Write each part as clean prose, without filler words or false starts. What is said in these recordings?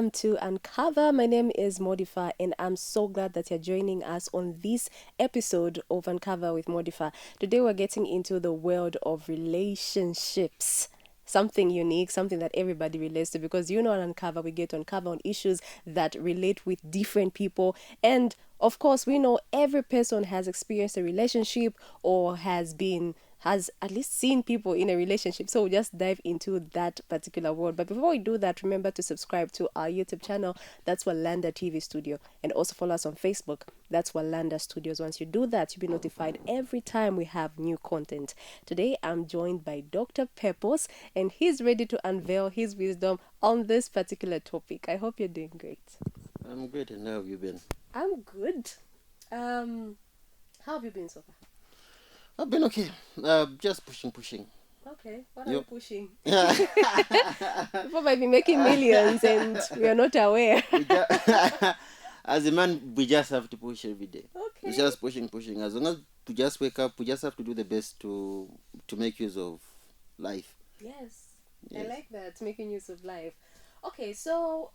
welcome to Uncover. My name is Modifa, and I'm so glad that you're joining us on this episode of Uncover with Modifa. Today, we're getting into the world of relationships. Something unique, something that everybody relates to, because on Uncover, we get to uncover on issues that relate with different people. And of course, we know every person has experienced a relationship or has at least seen people in a relationship. So we'll just dive into that particular world. But before we do that, remember to subscribe to our YouTube channel. That's Walanda TV Studio. And also follow us on Facebook. That's Walanda Studios. Once you do that, you'll be notified every time we have new content. Today, I'm joined by Dr. Pepos, and he's ready to unveil his wisdom on this particular topic. I hope you're doing great. I'm good, and how have you been? I'm good. How have you been so far? I've been okay. Just pushing. Okay, what are you pushing? Yeah. People might be making millions and we are not aware. As a man, we just have to push every day. Okay. It's just pushing. As long as we just wake up, we just have to do the best to make use of life. Yes. Yes. I like that, making use of life. Okay, so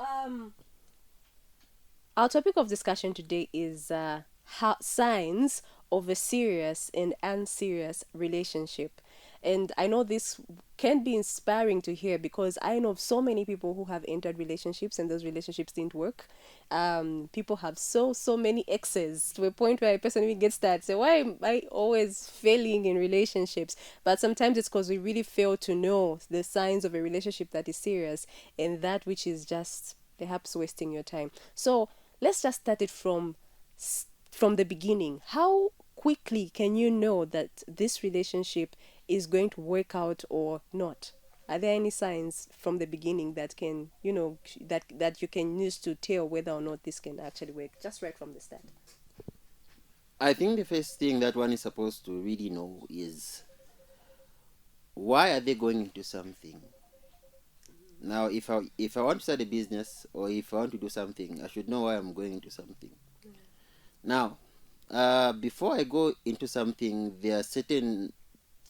our topic of discussion today is how signs of a serious and unserious relationship. And I know this can be inspiring to hear, because I know of so many people who have entered relationships and those relationships didn't work. People have so many exes, to a point where a person even gets that, say, why am I always failing in relationships? But sometimes it's because we really fail to know the signs of a relationship that is serious and that which is just perhaps wasting your time. So let's just start it from the beginning. How quickly can you know that this relationship is going to work out or not? Are there any signs from the beginning that can, that you can use to tell whether or not this can actually work, just right from the start? I think the first thing that one is supposed to really know is, why are they going into something? Now, if I want to start a business, or if I want to do something, I should know why I'm going into something. Now, before I go into something, there are certain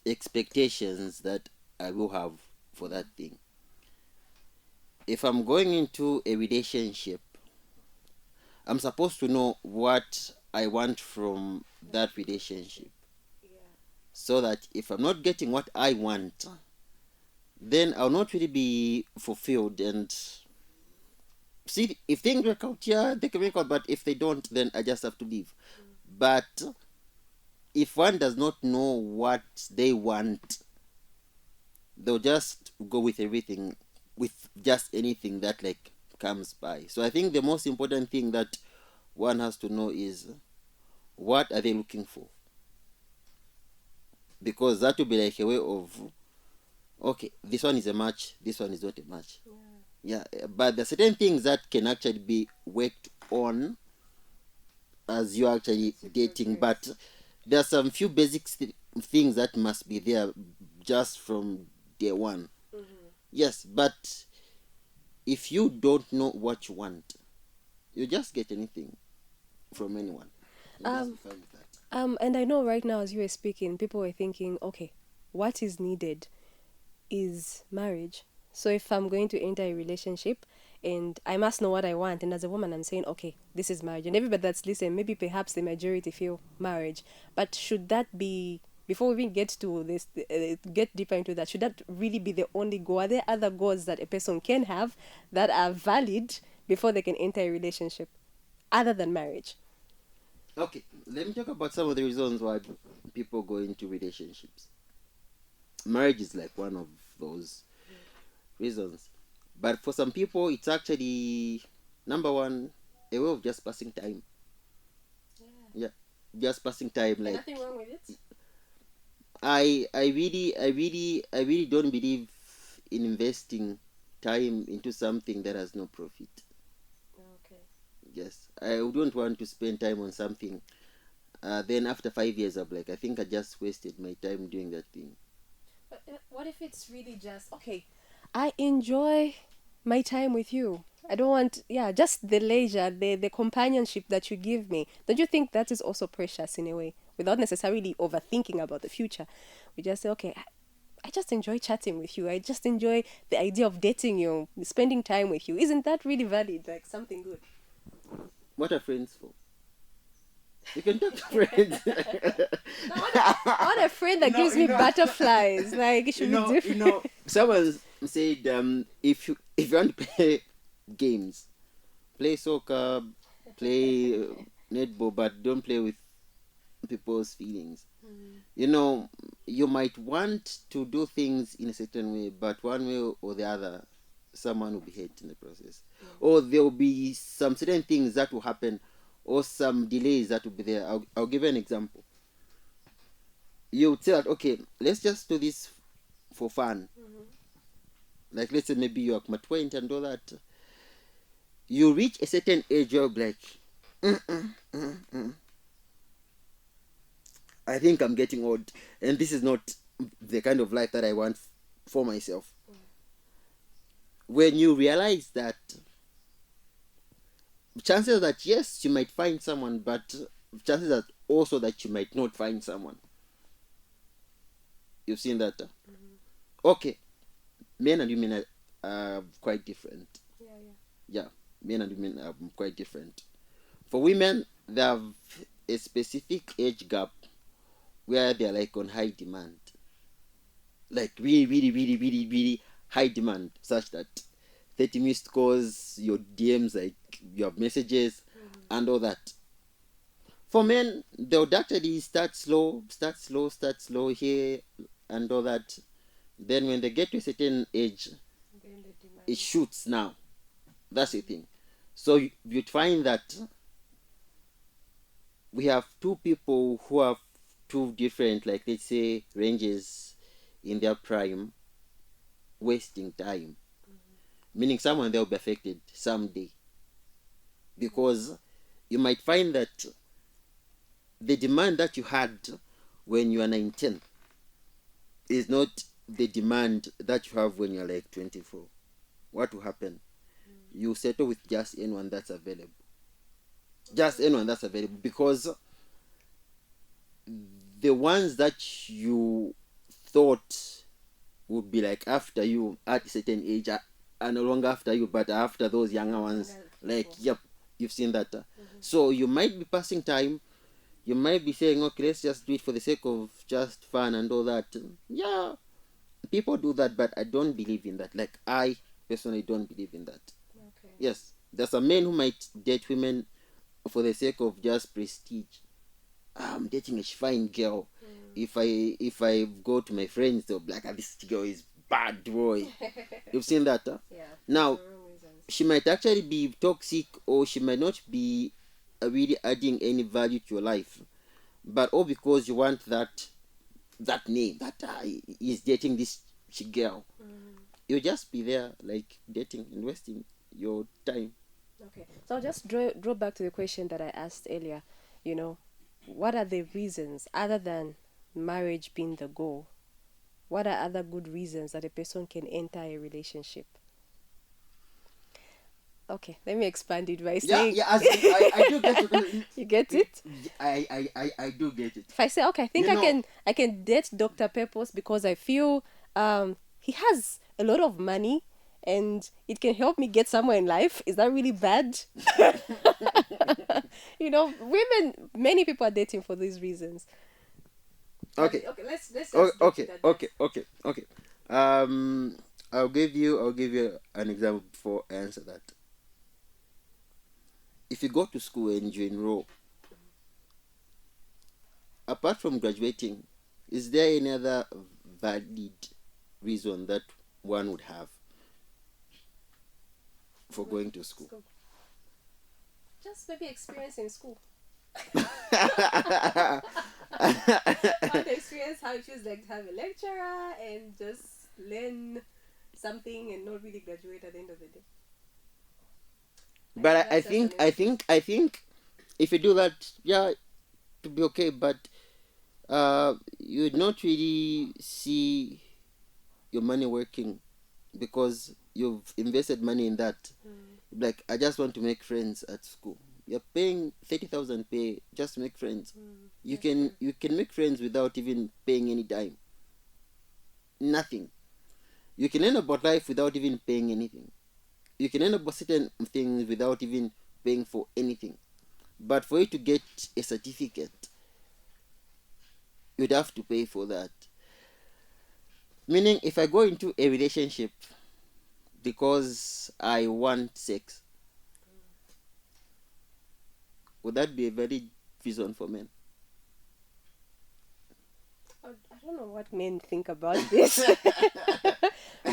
expectations that I will have for that thing. If I'm going into a relationship, I'm supposed to know what I want from that relationship. So that if I'm not getting what I want, then I'll not really be fulfilled. And see, if things work out, yeah, they can work out. But if they don't, then I just have to leave. But if one does not know what they want, they'll just go with everything, with just anything that comes by. So I think the most important thing that one has to know is, what are they looking for? Because that will be like a way of, okay, this one is a match, this one is not a match. Yeah, but there are certain things that can actually be worked on as you're actually dating, but there are some few basic things that must be there just from day one. Yes, but if you don't know what you want, you just get anything from anyone. Just be fine with that. And I know right now, as you were speaking, people were thinking, okay, what is needed is marriage. So if I'm going to enter a relationship, and I must know what I want, and as a woman, I'm saying, okay, this is marriage. And everybody that's listening, maybe perhaps the majority feel marriage. But should that be, before we even get to this, get deeper into that, should that really be the only goal? Are there other goals that a person can have that are valid before they can enter a relationship, other than marriage? Okay, let me talk about some of the reasons why people go into relationships. Marriage is like one of those reasons. But for some people, it's actually, number one, a way of just passing time. Yeah, just passing time. Like, nothing wrong with it. I really don't believe in investing time into something that has no profit. Okay. Yes, I wouldn't want to spend time on something. Then after 5 years, I'm like, I think I just wasted my time doing that thing. But what if it's really just, okay, I enjoy my time with you. I don't want, just the leisure, the companionship that you give me. Don't you think that is also precious in a way? Without necessarily overthinking about the future. We just say, okay, I just enjoy chatting with you. I just enjoy the idea of dating you, spending time with you. Isn't that really valid? Like something good. What are friends for? You can talk to friends. No, I want a friend that gives me butterflies. Like it should be different. Someone said, if you want to play games, play soccer, play netball, but don't play with people's feelings. You know, you might want to do things in a certain way, but one way or the other, someone will be hurt in the process, or there will be some certain things that will happen, or some delays that will be there. I'll give you an example. You tell that, okay, let's just do this for fun. Like, let's say maybe you're at 20 and all that. You reach a certain age, you're like, I think I'm getting old, and this is not the kind of life that I want for myself. When you realize that, chances that yes, you might find someone, but chances that also that you might not find someone. You've seen that. Okay, men and women are quite different. Yeah, men and women are quite different. For women, they have a specific age gap where they're like on high demand, like really, really, really, really, really high demand, such that 30 missed calls, your DMs, like your messages, and all that. For men, they would actually start slow, here, and all that. Then when they get to a certain age, it shoots now. That's the thing. So you'd find that we have two people who have two different, like let's say, ranges in their prime, wasting time. Meaning someone they'll be affected someday. Because you might find that the demand that you had when you are 19 is not the demand that you have when you're like 24. What will happen? You settle with just anyone that's available. Just anyone that's available, because the ones that you thought would be like after you at a certain age are no longer after you, but after those younger ones. Like, yep, you've seen that. So you might be passing time. You might be saying, okay, let's just do it for the sake of just fun and all that. Yeah, people do that, but I don't believe in that. Like, I personally don't believe in that. Okay. Yes, there's some men who might date women for the sake of just prestige. I'm dating a fine girl. If I go to my friends, they'll be like, this girl is bad, boy. You've seen that. Yeah. Now, she might actually be toxic, or she might not be really adding any value to your life, but all because you want that name that is dating this girl. You'll just be there like dating and wasting your time. Okay. So I'll just draw back to the question that I asked earlier. You know, what are the reasons other than marriage being the goal? What are other good reasons that a person can enter a relationship? Okay, let me expand it by saying, As I do get it. you get it? I do get it. If I say, okay, I think I can date Dr. Purpose because I feel he has a lot of money and it can help me get somewhere in life. Is that really bad? You know, many people are dating for these reasons. Okay. Okay, let's just Okay. I'll give you an example before I answer that. If you go to school and you enroll, apart from graduating, is there any other valid reason that one would have for going to school? Just maybe experience in school. I want to experience how it feels like to have a lecturer and just learn something and not really graduate at the end of the day. But I think if you do that, yeah, to be okay. But you'd not really see your money working because you've invested money in that. Like, I just want to make friends at school. You're paying 30,000 pay just to make friends. You can make friends without even paying any dime. nothing. You can learn about life without even paying anything. You can learn about certain things without even paying for anything. But for you to get a certificate, you'd have to pay for that. Meaning, if I go into a relationship because I want sex, would that be a valid reason for men? I don't know what men think about this.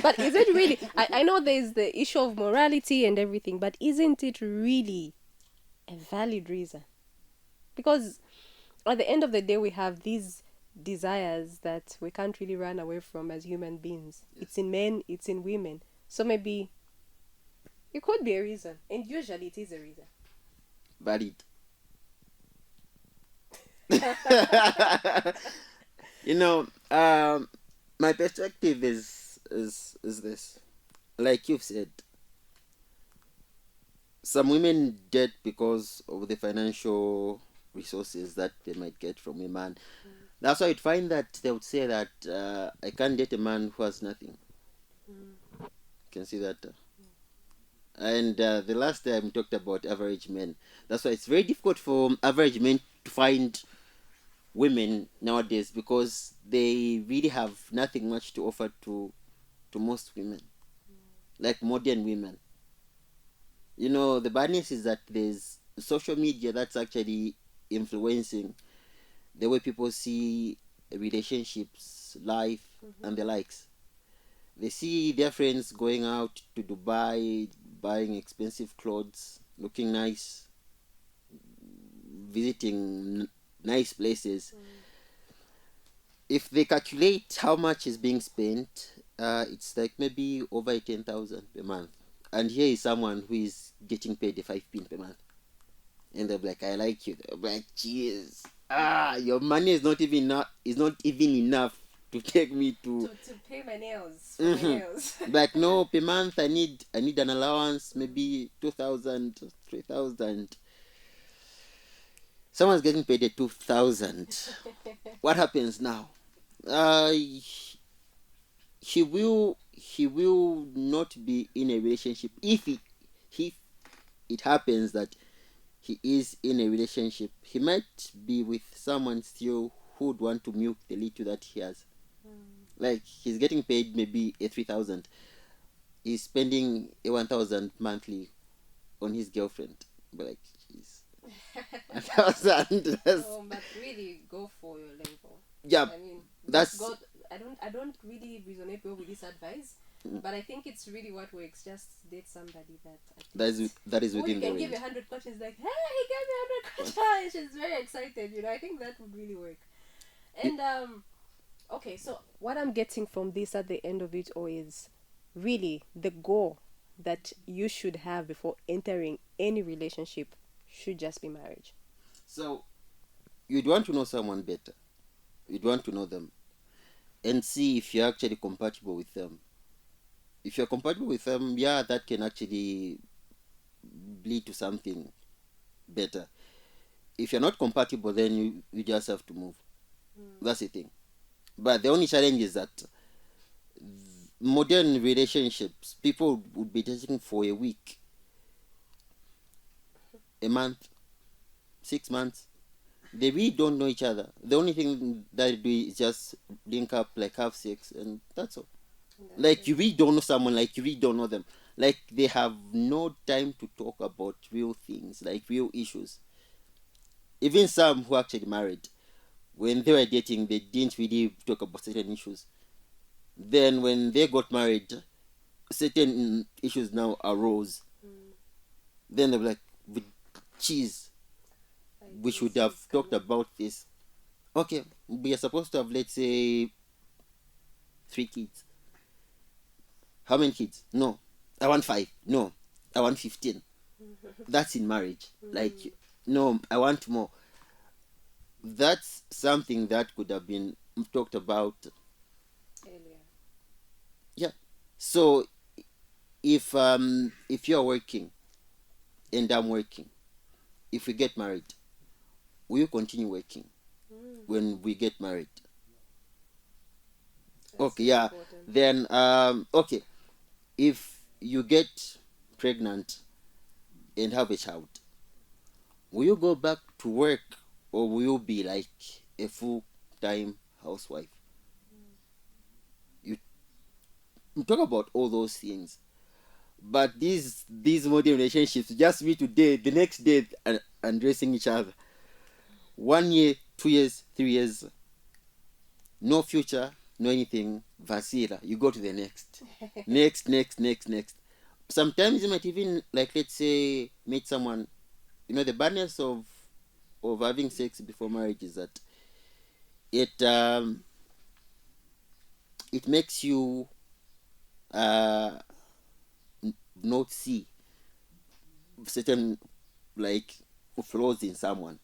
But is it really? I know there's the issue of morality and everything, but isn't it really a valid reason? Because at the end of the day, we have these desires that we can't really run away from as human beings. It's in men, it's in women. So maybe it could be a reason. And usually it is a reason. Valid. You know, my perspective is this. Like you've said, some women date because of the financial resources that they might get from a man. That's why you'd find that they would say that I can't date a man who has nothing. You can see that. And the last time we talked about average men. That's why it's very difficult for average men to find women nowadays because they really have nothing much to offer to most women, like modern women. You know, the badness is that there's social media that's actually influencing the way people see relationships, life, and the likes. They see their friends going out to Dubai, buying expensive clothes, looking nice, visiting nice places. If they calculate how much is being spent, it's like maybe over 10,000 per month. And here is someone who is getting paid the 5 pin per month. And they're like, I like you. They're like, cheers. Your money is not even enough to take me to pay my nails. For my nails. like, no, per month I need an allowance, maybe 2,000, 3,000. Someone's getting paid at 2,000. What happens now? He will not be in a relationship if it happens that he is in a relationship. He might be with someone still who would want to milk the little that he has. Like, he's getting paid maybe a 3,000. He's spending a 1,000 monthly on his girlfriend. But like, jeez, 1,000. Oh, but really go for your level. Yeah, I mean, that's God. I don't really resonate well with this advice, but I think it's really what works. Just date somebody that that is who you within the can give range. 100 questions. Like, hey, he gave me 100 questions. She's very excited. You know, I think that would really work. And okay, so what I'm getting from this at the end of it all is really the goal that you should have before entering any relationship should just be marriage. So you'd want to know someone better. You'd want to know them and see if you're actually compatible with them. If you're compatible with them, yeah, that can actually lead to something better. If you're not compatible, then you just have to move. That's the thing. But the only challenge is that modern relationships, people would be dating for a week, a month, 6 months. They really don't know each other. The only thing that they do is just link up, like have sex, and that's all. Like, you really don't know someone, like you really don't know them. Like, they have no time to talk about real things, like real issues. Even some who actually married, when they were dating, they didn't really talk about certain issues. Then when they got married, certain issues now arose. Then they were like, "Cheese, Like, we should have talked about this." Okay, we are supposed to have, let's say, 3 kids. How many kids? No, I want 5. No, I want 15. That's in marriage. Like, no, I want more. That's something that could have been talked about earlier. Yeah. So if you're working and I'm working, if we get married, will you continue working when we get married? Okay, yeah. Then okay, if you get pregnant and have a child, will you go back to work or will you be like a full-time housewife? You talk about all those things, but these modern relationships just meet today, the next day, and undressing each other. 1 year, 2 years, 3 years, no future, no anything. Vasila, you go to the next, next. Sometimes you might even, like, let's say, meet someone. The badness of having sex before marriage is that it it makes you uh not see certain, like, flaws in someone.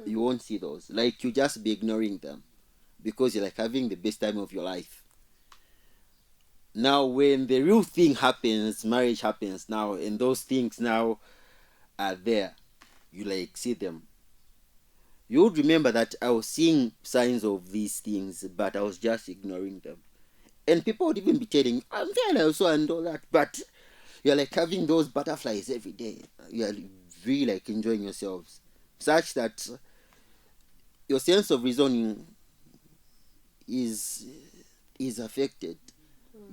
You won't see those, like, you just be ignoring them because you're like having the best time of your life. Now when the real thing happens, marriage happens now, and those things now are there, you like see them. You would remember that I was seeing signs of these things, but I was just ignoring them. And people would even be telling, I'm fine also and all that, but you're like having those butterflies every day. You're really like enjoying yourselves, such that your sense of reasoning is is affected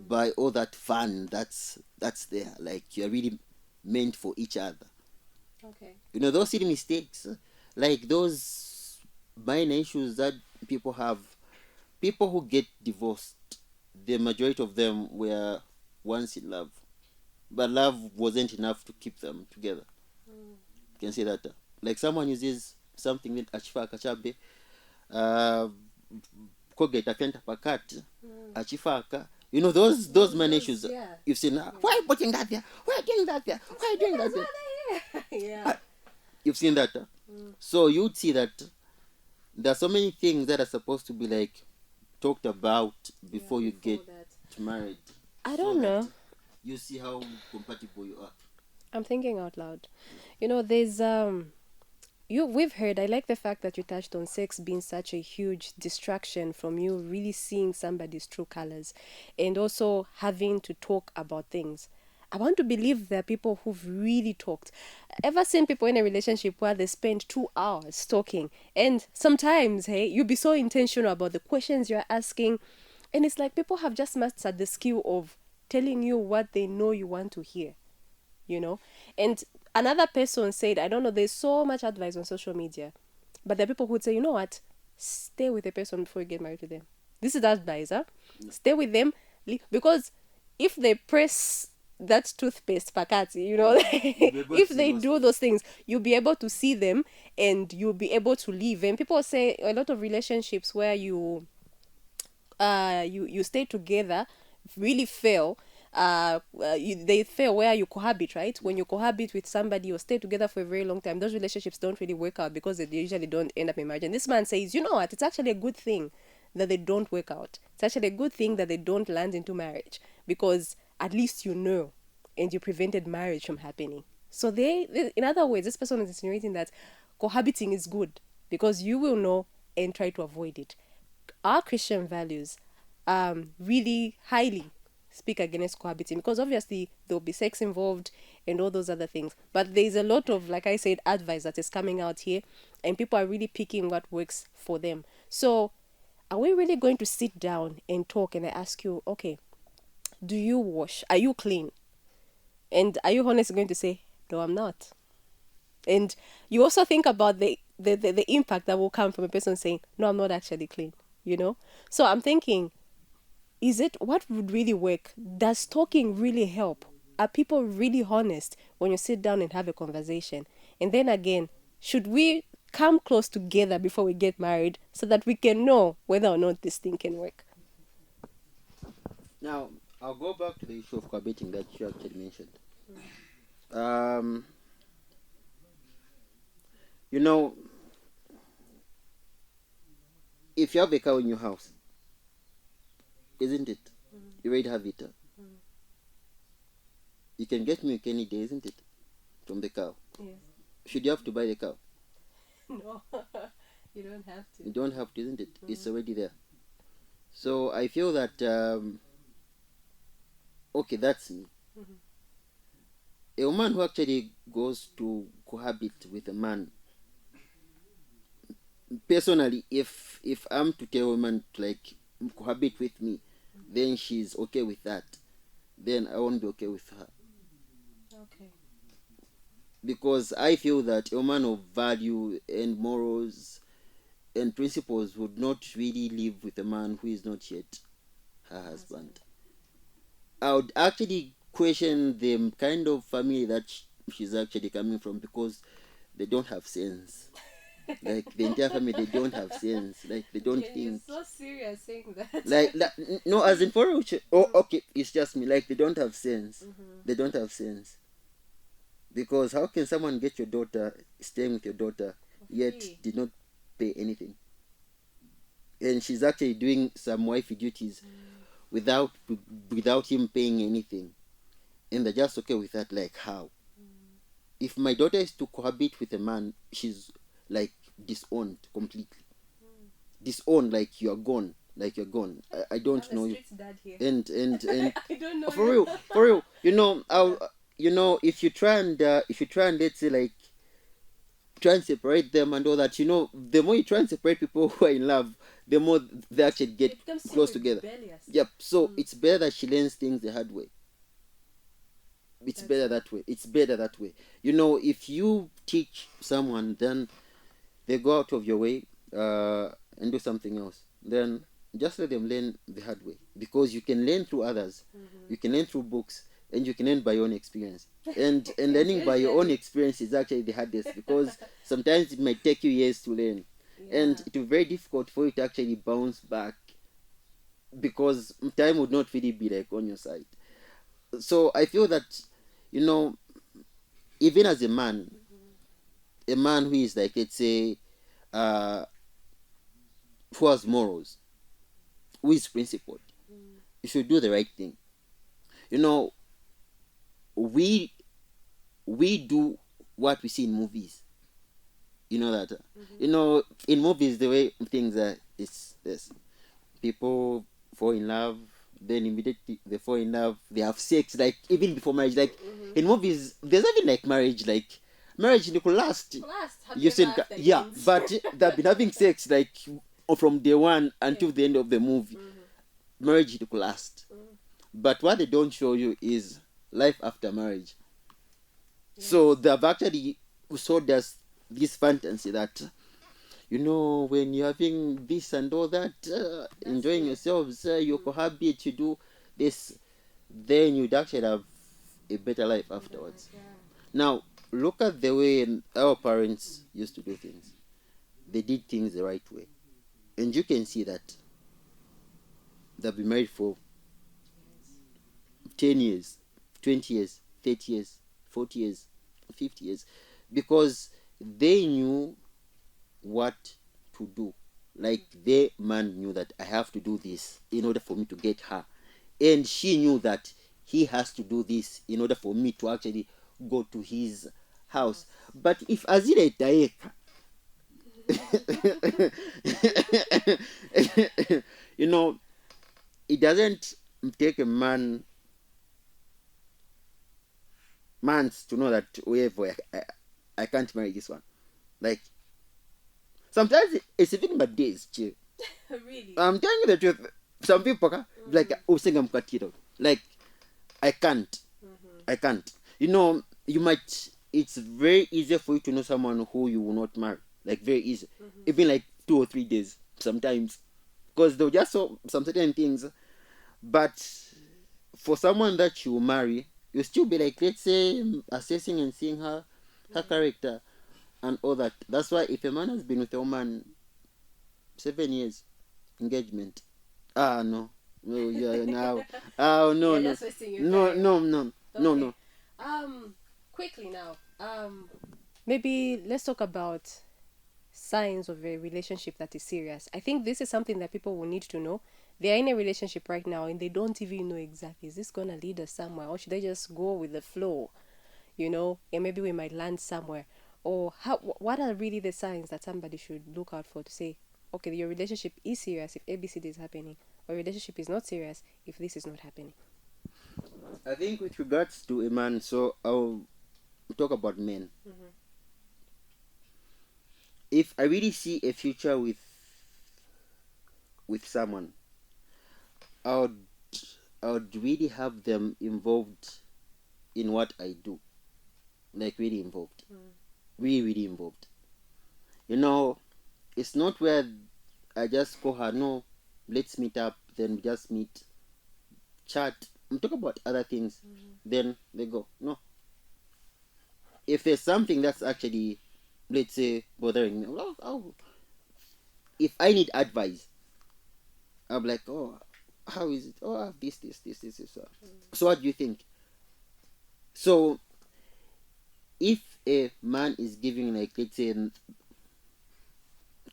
by all that fun that's there. Like, you're really meant for each other. Okay. Those silly mistakes, like those minor issues that people have. People who get divorced, the majority of them were once in love, but love wasn't enough to keep them together. You can say that. Like, someone uses something that achifaka chabe, kogeta fenta pakati, achifaka. Those man issues. Yeah. You've seen, why are you putting that there? Why are you doing that there? Why are you doing that there? Yeah. You've seen that. So you'd see that there are so many things that are supposed to be like talked about before you get married. I So don't that know. you see how compatible you are. I'm thinking out loud. There's we've heard, I like the fact that you touched on sex being such a huge distraction from you really seeing somebody's true colors and also having to talk about things. I want to believe there are people who've really talked. Ever seen people in a relationship where they spend 2 hours talking, and sometimes, hey, you be so intentional about the questions you're asking, and it's like people have just mastered the skill of telling you what they know you want to hear, you know. And another person said, I don't know, there's so much advice on social media, but there are people who would say, you know what, stay with a person before you get married to them. This is the advice, huh? Stay with them, because if they press that toothpaste pakati, if they do those things, you'll be able to see them and you'll be able to leave. And people say a lot of relationships where you stay together really fail. They fail where you cohabit, right? When you cohabit with somebody or stay together for a very long time, those relationships don't really work out because they usually don't end up in marriage. And this man says, you know what, it's actually a good thing that they don't work out. It's actually a good thing that they don't land into marriage, because at least and you prevented marriage from happening. So in other words, this person is insinuating that cohabiting is good because you will know and try to avoid it. Our Christian values really highly speak against cohabiting, because obviously there'll be sex involved and all those other things. But there's a lot of, like I said, advice that is coming out here, and people are really picking what works for them. So, are we really going to sit down and talk and I ask you, okay, do you wash? Are you clean? And are you honestly going to say, no, I'm not? And you also think about the impact that will come from a person saying, no, I'm not actually clean, So I'm thinking, is it what would really work? Does talking really help? Are people really honest when you sit down and have a conversation? And then again, should we come close together before we get married so that we can know whether or not this thing can work? Now, I'll go back to the issue of cohabiting that you actually mentioned. Um, you know, if you have a cow in your house, isn't it? You already have it. You can get milk any day, isn't it? From the cow. Yes. Should you have to buy the cow? No, you don't have to. You don't have to, isn't it? It's already there. So I feel that okay, that's me. Mhm. A woman who actually goes to cohabit with a man, personally, if I'm to tell a woman to like cohabit with me, then she's okay with that, then I won't be okay with her, Okay. because I feel that a woman of value and morals and principles would not really live with a man who is not yet her husband. Husband. I would actually question the kind of family that she's actually coming from, because they don't have sense. Like the entire family, they don't have sense. Like they don't You're think. so serious saying that. Like no, as in for real. Oh, okay, it's just me. Like they don't have sense. Mm-hmm. They don't have sense, because how can someone get your daughter, staying with your daughter, For yet free. did not pay anything, and she's actually doing some wifey duties Mm. without without him paying anything, and they're just okay with that? Like how? Mm. If my daughter is to cohabit with a man, she's like disowned completely. Mm. Disowned, like you're gone. Like you're gone. I We don't have a know you. street dad here. And I don't know for you. real, for real. You know, Yeah. if you try and let's say like try and separate them and all that, the more you try and separate people who are in love, the more they actually get They become so close together. rebellious. Yep. So Mm. it's better that she learns things the hard way. It's That's better it. that way. It's better that way. If you teach someone, then they go out of your way and do something else, then just let them learn the hard way, because you can learn through others, Mm-hmm. you can learn through books, and you can learn by your own experience. And learning by your own Especially. experience is actually the hardest, because sometimes it might take you years to learn, and Yeah. it will be very difficult for you to actually bounce back, because time would not really be like on your side. So I feel that, you know even as Mm-hmm. a man who is like, let's say, uh who has morals, who is principled, Mm. you should do the right thing. You know, we we do what we see in movies. You know that. Mm-hmm. In movies, the way things are, it's this: people fall in love, then immediately they fall in love, they have sex, like even before marriage. Like Mm-hmm. in movies, there's nothing like marriage. Like marriage, it could last. Last happy You ever said, after yeah, ends. but they've been having sex like from day one Yeah. until the end of the movie. Mm-hmm. Marriage, it could last. Mm. But what they don't show you is life after marriage. So Yes. they've actually sold us this fantasy that, when you're having this and all that, That's enjoying it. yourselves, you Mm. cohabit, you do this, then you'd actually have a better life Better life, afterwards. yeah. Now, look at the way our parents used to do things. They did things the right way. And you can see that they've been married for Yes. 10 years, 20 years, 30 years, 40 years, 50 years, because they knew what to do. Like the man knew that I have to do this in order for me to get her, and she knew that he has to do this in order for me to actually go to his house. House. But if Azira itaeka, you know, it doesn't take a months to know that whoever I can't marry this one. Like sometimes it's even my days, chill. Really? I'm telling you the truth. Some people like Mm-hmm. oh sing like I can't. Mm-hmm. I can't. You might. It's very easy for you to know someone who you will not marry. Like very easy, Mm-hmm. even like 2 or 3 days sometimes, because they'll just saw some certain things. But for someone that you marry, you still be like, let's say, assessing and seeing her Yeah. character and all that. That's why if a man has been with a woman 7 years engagement, no, no, yeah, now, oh no, You're no, just wasting your no, time. no, no, no, Okay. no. Quickly now. Maybe let's talk about signs of a relationship that is serious. I think this is something that people will need to know. They are in a relationship right now and they don't even know exactly, is this gonna lead us somewhere, or should they just go with the flow? And maybe we might land somewhere. Or what are really the signs that somebody should look out for to say, okay, your relationship is serious if ABCD is happening? or relationship is not serious if this is not happening. I think with regards to a man, so I'll talk about men. If I really see a future with someone, I would I would really have them involved in what I do, like really involved, really involved. You know, it's not where I just call her. No, let's meet up. Then we just meet, chat, and talk about other things. Then they go. No, if there's something that's actually, let's say, bothering me, well, if I need advice, I'm like, oh, how is it? Oh, I have this. So what do you think? So if a man is giving, like, let's say, to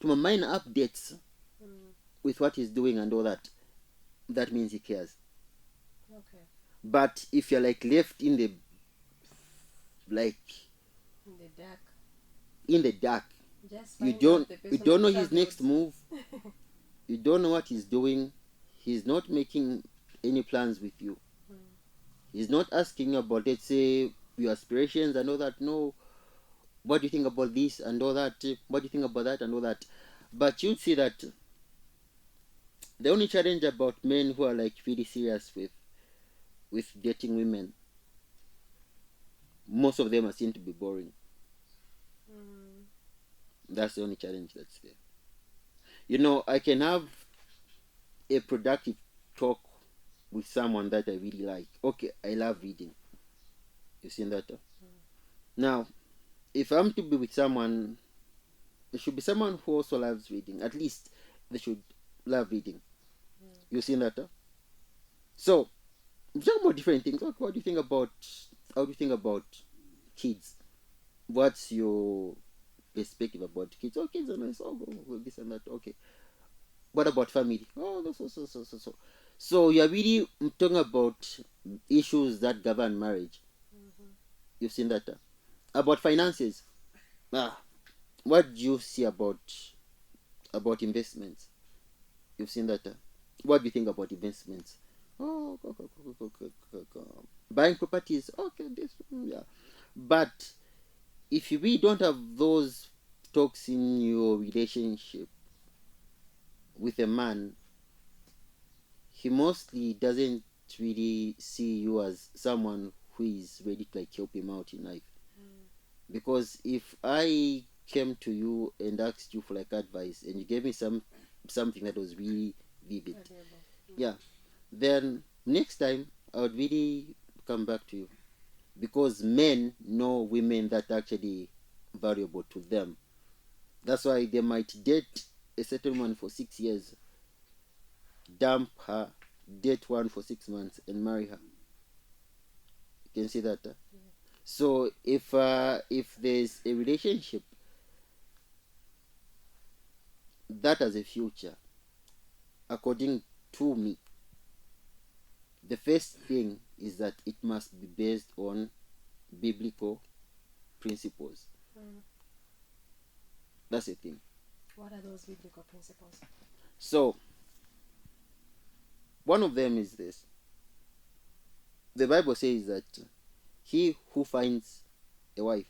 my mind, updates with what he's doing and all that, that means he cares. Okay. But if you're like left in the, like, In the dark. in the dark, Just you find out the don't person know who his next traveled. move. You don't know what he's doing. He's not making any plans with you. He's not asking you about, let's say, your aspirations and all that. No, what do you think about this and all that? What do you think about that and all that? But you'd see that the only challenge about men who are like really serious with dating women, most of them are seen to be boring. That's the only challenge that's there. You know, I can have a productive talk with someone that I really like. Okay, I love reading. You seen that? Now, if I'm to be with someone, it should be someone who also loves reading. At least they should love reading. You seen that? So, we talk about different things. Okay, what do you think about? How do you think about kids? What's your perspective about kids? Oh, kids are nice. Oh, go this and that. Okay. What about family? Oh, so. So you're really talking about issues that govern marriage. You've seen that. About finances. What do you see about investments? You've seen that. What do you think about investments? Oh, buying properties. Okay, this, yeah. But if you really don't have those talks in your relationship with a man, he mostly doesn't really see you as someone who is ready to like help him out in life. Because if I came to you and asked you for like advice and you gave me something that was really vivid, yeah, then next time I would really come back to you, because men know women that are actually valuable to them. That's why they might date a certain one for 6 years, dump her, date one for 6 months, and marry her. You can see that. So if there's a relationship that has a future, according to me, the first thing is that it must be based on biblical principles. That's the thing. What are those biblical principles? So one of them is this: the Bible says that he who finds a wife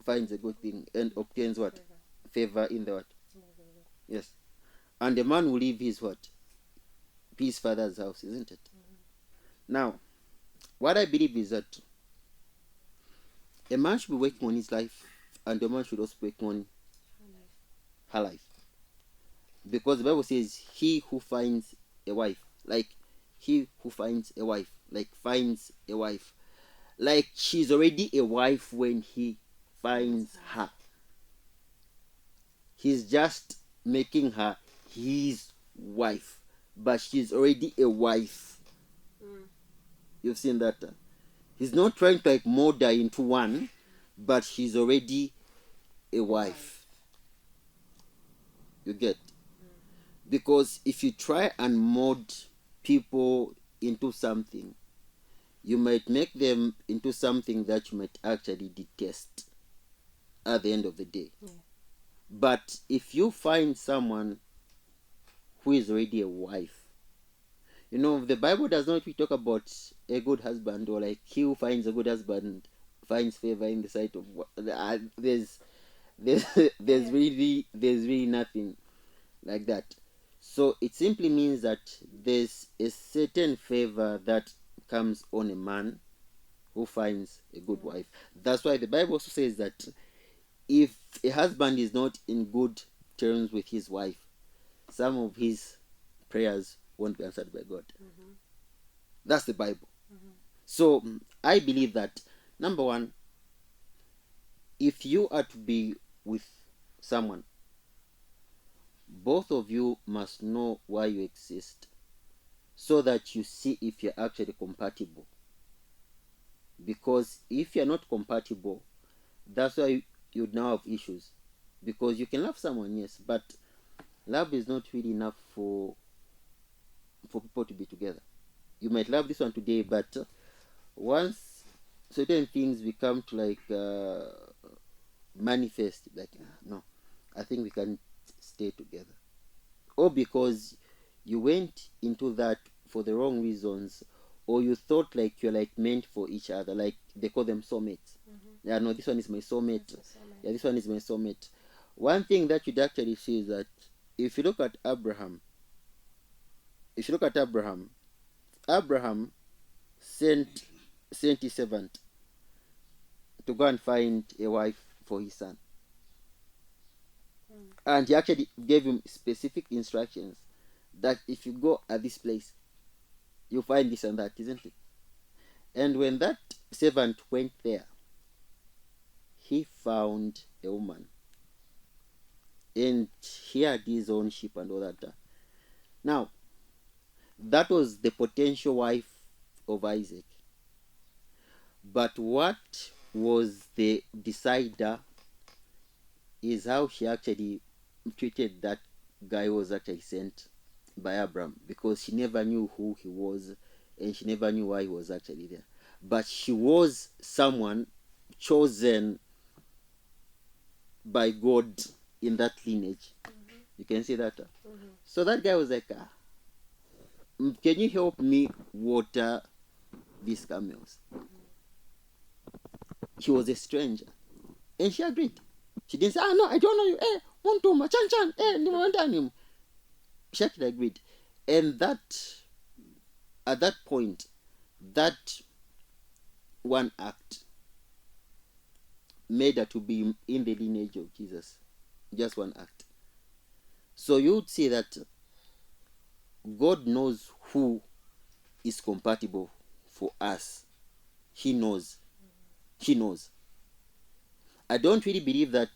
finds a good thing and obtains what? Favor in the what? Yes. And the man will leave his what? His father's house, isn't it? Now, what I believe is that a man should be working on his life, and a man should also work on her life. Because the Bible says, he who finds a wife, like he who finds a wife, like finds a wife, like she's already a wife when he finds her. He's just making her his wife, but she's already a wife. You've seen that. He's not trying to like mold her into one, but she's already a wife. You get? Because if you try and mold people into something, you might make them into something that you might actually detest at the end of the day. But if you find someone who is already a wife, You know, the Bible does not really talk about a good husband, or like he who finds a good husband finds favor in the sight of there's Yeah. there's really nothing like that. So it simply means that there's a certain favor that comes on a man who finds a good wife. That's why the Bible also says that if a husband is not in good terms with his wife, some of his prayers won't be answered by God. That's the Bible. So I believe that, number one, if you are to be with someone, both of you must know why you exist, so that you see if you're actually compatible. Because if you're not compatible, that's why you'd now have issues. Because you can love someone, yes, but love is not really enough for people to be together. You might love this one today, but once certain things become to like manifest, like no, I think we can stay together. Or because you went into that for the wrong reasons, or you thought like you're like meant for each other, like they call them soulmates. Yeah, no, this one is my soulmate. Yeah, this one is my soulmate. One thing that you'd actually see is that if you look at Abraham, if you look at Abraham sent his servant to go and find a wife for his son. And he actually gave him specific instructions that if you go at this place, you'll find this and that, isn't it? And when that servant went there, he found a woman. And he had his own sheep and all that. Now, that was the potential wife of Isaac. But what was the decider is how she actually treated that guy who was actually sent by Abraham, because she never knew who he was and she never knew why he was actually there. But she was someone chosen by God in that lineage. You can see that. So that guy was like, can you help me water these camels? He was a stranger. And she agreed. She didn't say, no, I don't know you. Eh, want to, chan chan, eh, she actually agreed. And that, at that point, that one act made her to be in the lineage of Jesus. Just one act. So you would see that God knows who is compatible for us. He knows. He knows. I don't really believe that.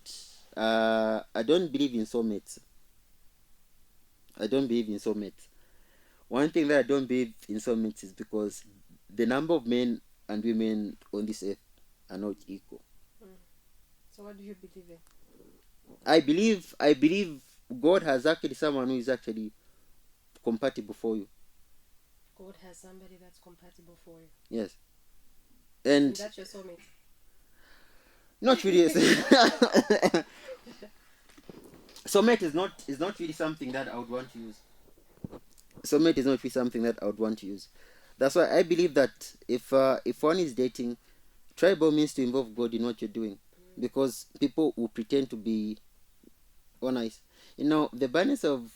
I don't believe in soulmates. I don't believe in soulmates. One thing that I don't believe in soulmates is because the number of men and women on this earth are not equal. So what do you believe in? I believe God has actually someone who is actually compatible for you. God has somebody that's compatible for you. Yes. And that's your soulmate. Not really. Soulmate is not really something that I would want to use. Soulmate is not really something that I would want to use. That's why I believe that if one is dating, try by all means to involve God in what you're doing, because people will pretend to be honest. You know, the balance of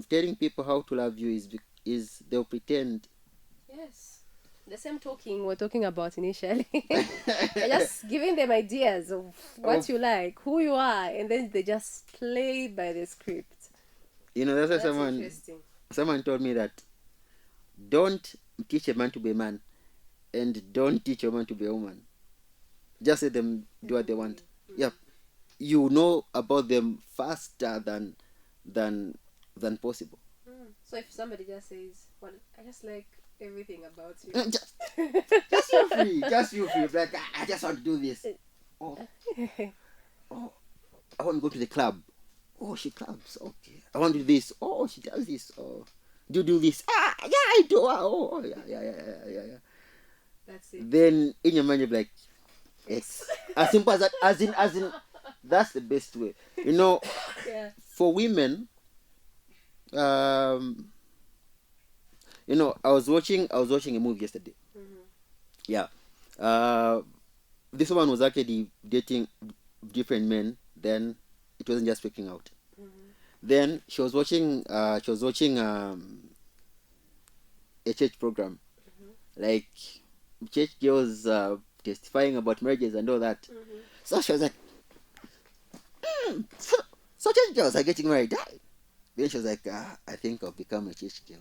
telling people how to love you is they'll pretend. Yes. The same talking we're talking about initially. Just giving them ideas of what you like, who you are, and then they just play by the script. You know, that's why Interesting. someone told me that don't teach a man to be a man, and don't teach a woman to be a woman. Just let them do what they want. Yep. You know about them faster than possible. So if somebody just says, well, I just like everything about you. Just feel free. Just feel free. Like, I just want to do this. Oh, I want to go to the club. Oh, she clubs. Okay. I want to do this. Oh, she does this. Oh, do this. Yeah, I do. Oh, yeah. That's it. Then in your mind you're like, X. As simple as that. As in. That's the best way. You know, Yeah. for women, I was watching a movie yesterday. Yeah. Uh, this woman was actually dating different men. Then it wasn't just working out. Then she was watching a church program, like church girls testifying about marriages and all that. So she was like, so church girls are getting married. Then she was like, I think I'll become a church girl.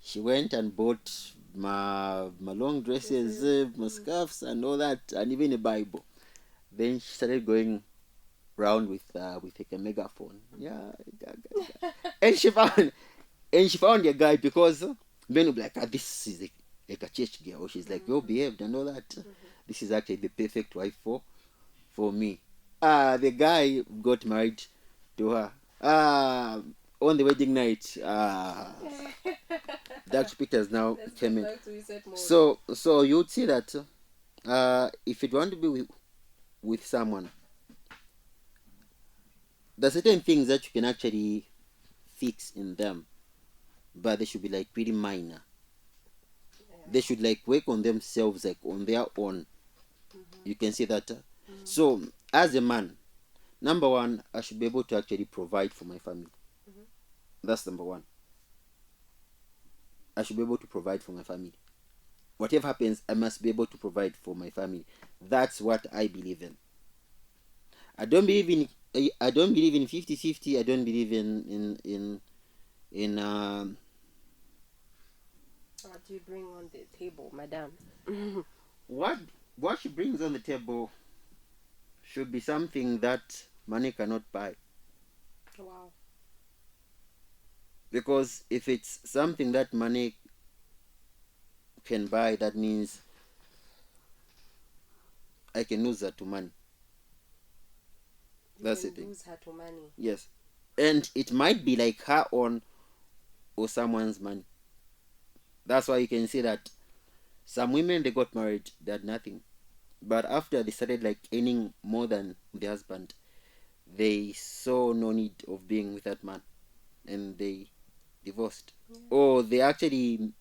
She went and bought my long dresses, my scarves, and all that, and even a Bible. Then she started going round with like a megaphone. Yeah, and she found a guy, because men will be like, this is like a church girl. She's like well behaved and all that. This is actually the perfect wife for me. The guy got married to her. On the wedding night, Dark Peters now came in. So you'd see that if you want to be with someone, there are certain things that you can actually fix in them, but they should be like pretty minor. They should like work on themselves, like on their own. You can see that. So as a man, number one, I should be able to actually provide for my family. That's number one. I should be able to provide for my family. Whatever happens, I must be able to provide for my family. That's what I believe in. I don't believe in 50-50. I don't believe in What do you bring on the table, madam? what she brings on the table should be something that money cannot buy. Wow. Because if it's something that money can buy, that means I can lose her to money. That's the thing. Lose her to money. Yes. And it might be like her own or someone's money. That's why you can see that some women, they got married, they had nothing. But after they started like earning more than the husband, they saw no need of being with that man, and they divorced. Or they actually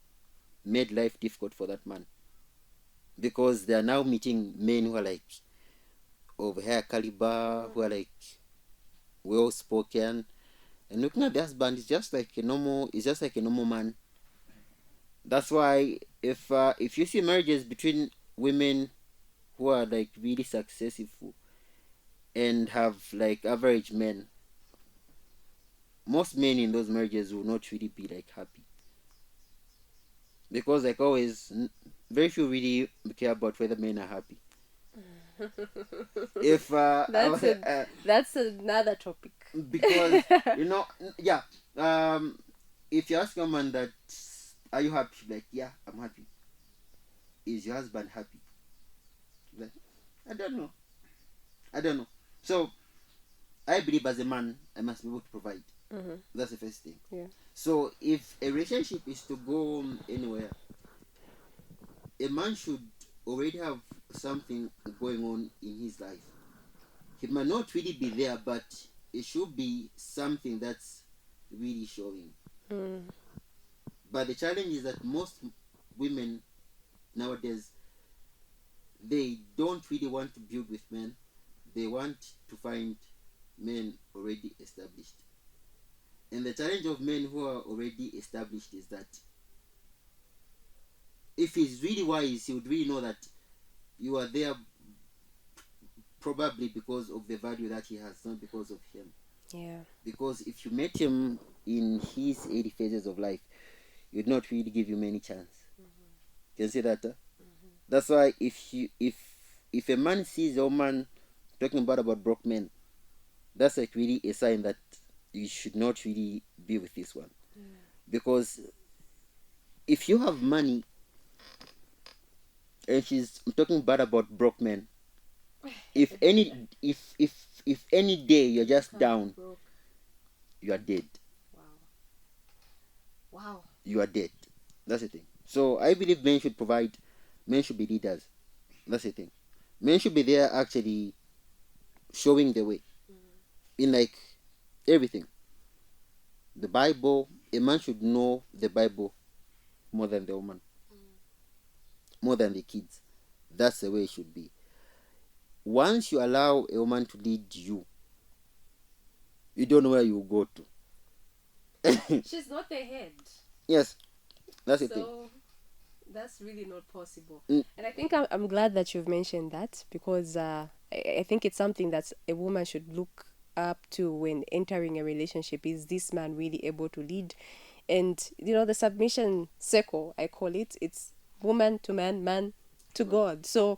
made life difficult for that man, because they are now meeting men who are like of higher caliber, who are like well spoken, and looking at the husband is just like a normal man. That's why if you see marriages between women who are like really successful and have like average men, most men in those marriages will not really be like happy, because like always, very few really care about whether men are happy. If That's another topic. because yeah, if you ask a man that, are you happy? Like, yeah, I'm happy. Is your husband happy? Like, I don't know. So I believe as a man, I must be able to provide. That's the first thing. Yeah. So if a relationship is to go anywhere, a man should already have something going on in his life. He might not really be there, but it should be something that's really showing. But the challenge is that most women nowadays, they don't really want to build with men. They want to find men already established. And the challenge of men who are already established is that if he's really wise, he would really know that you are there probably because of the value that he has, not because of him. Yeah. Because if you met him in his early phases of life, he would not really give you many chance. Can you see that? That's why if a man sees a woman talking about broke men, that's like really a sign that you should not really be with this one. Because if you have money and she's talking bad about broke men, if any day you're just down, Broke. you are dead. Wow. You are dead. That's the thing. So I believe men should provide. Men should be leaders. That's the thing. Men should be there actually showing the way in like everything. The Bible. A man should know the Bible more than the woman, more than the kids. That's the way it should be. Once you allow a woman to lead you, you don't know where you go to. She's not the head. Yes, that's the thing. So that's really not possible. Mm. And I think I'm glad that you've mentioned that because I think it's something that a woman should look up to when entering a relationship. Is this man really able to lead? And the submission circle, I call it, it's woman to man, man to God. So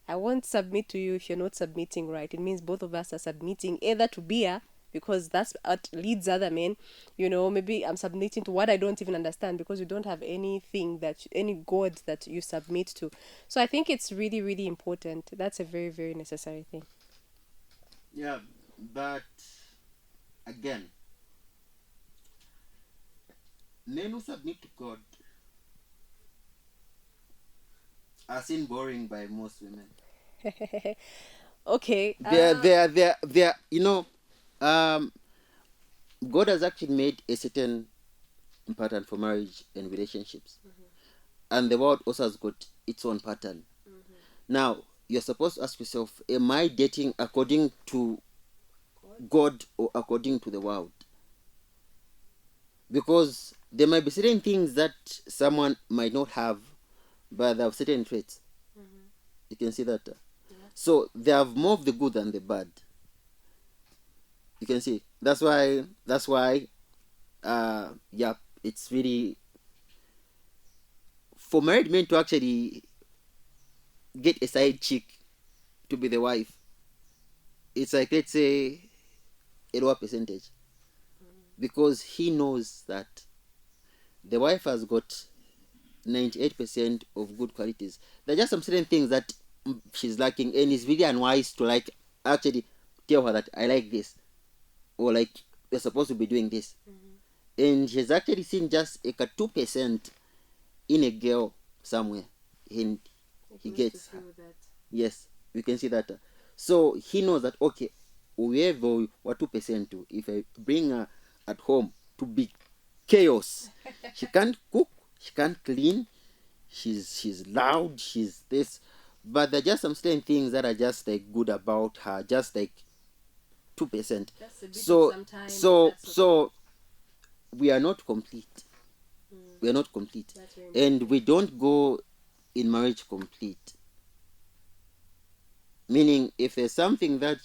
I won't submit to you if you're not submitting right. It means both of us are submitting either to Bia, because that's what leads other men. Maybe I'm submitting to what I don't even understand because you don't have anything any God that you submit to. So I think it's really, really important. That's a very, very necessary thing. Yeah, but again, men who submit to God are seen boring by most women. Okay. They're God has actually made a certain pattern for marriage and relationships, and the world also has got its own pattern. Now you're supposed to ask yourself, am I dating according to God or according to the world? Because there might be certain things that someone might not have, but they have certain traits. You can see that. So they have more of the good than the bad. You can see. That's why. Yeah, it's really for married men to actually get a side chick to be the wife. It's like, let's say, a lower percentage, because he knows that the wife has got 98% of good qualities. There are just some certain things that she's lacking, and it's really unwise to like actually tell her that I like this, or like you're supposed to be doing this. And she's actually seen just like a 2% in a girl somewhere, and he gets her. Yes, we can see that. So he knows that, okay, whoever what 2% to, if I bring her at home to be chaos, she can't cook, she can't clean, she's loud, she's this, but there are just some certain things that are just like good about her, just like 2%. So we are not complete. We are not complete, and we don't go in marriage complete. Meaning, if there's something that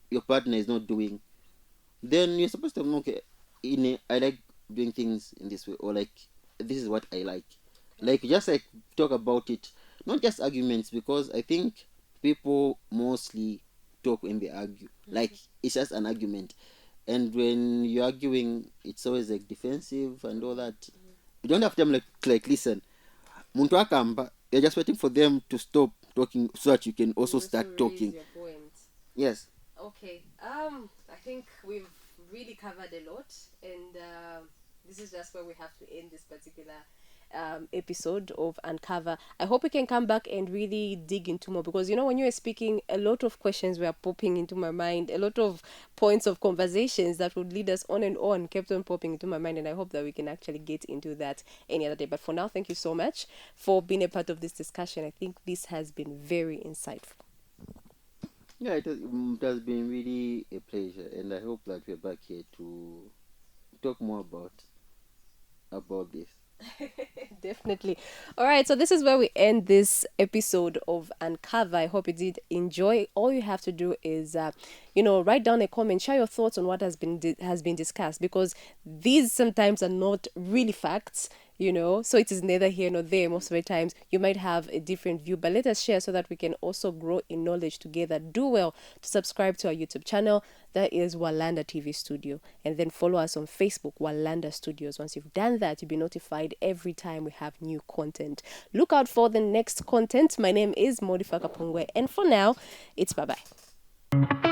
your partner is not doing, then you're supposed to know, okay, I like doing things in this way, or like this is what I like just like talk about it, not just arguments, because I think people mostly talk when they argue, like it's just an argument, and when you're arguing, it's always like defensive and all that. You don't have time like listen, muntu akamba, you're just waiting for them to stop talking so that you can also start talking. Yes. Okay. I think we've really covered a lot, and this is just where we have to end this particular episode of Uncover. I hope we can come back and really dig into more, because when you were speaking, a lot of questions were popping into my mind, a lot of points of conversations that would lead us on and on kept on popping into my mind, and I hope that we can actually get into that any other day. But for now, thank you so much for being a part of this discussion. I think this has been very insightful. Yeah, it has been really a pleasure, and I hope that we're back here to talk more about this. Definitely. All right, so this is where we end this episode of Uncover. I hope you did enjoy. All you have to do is write down a comment, share your thoughts on what has been discussed, because these sometimes are not really facts, so it is neither here nor there. Most of the times you might have a different view, but let us share so that we can also grow in knowledge together. Do well to subscribe to our YouTube channel. That is Walanda TV Studio, and then follow us on Facebook, Walanda Studios. Once you've done that, you'll be notified every time we have new content. Look out for the next content. My name is Modifaka Pongwe, and for now, it's bye-bye.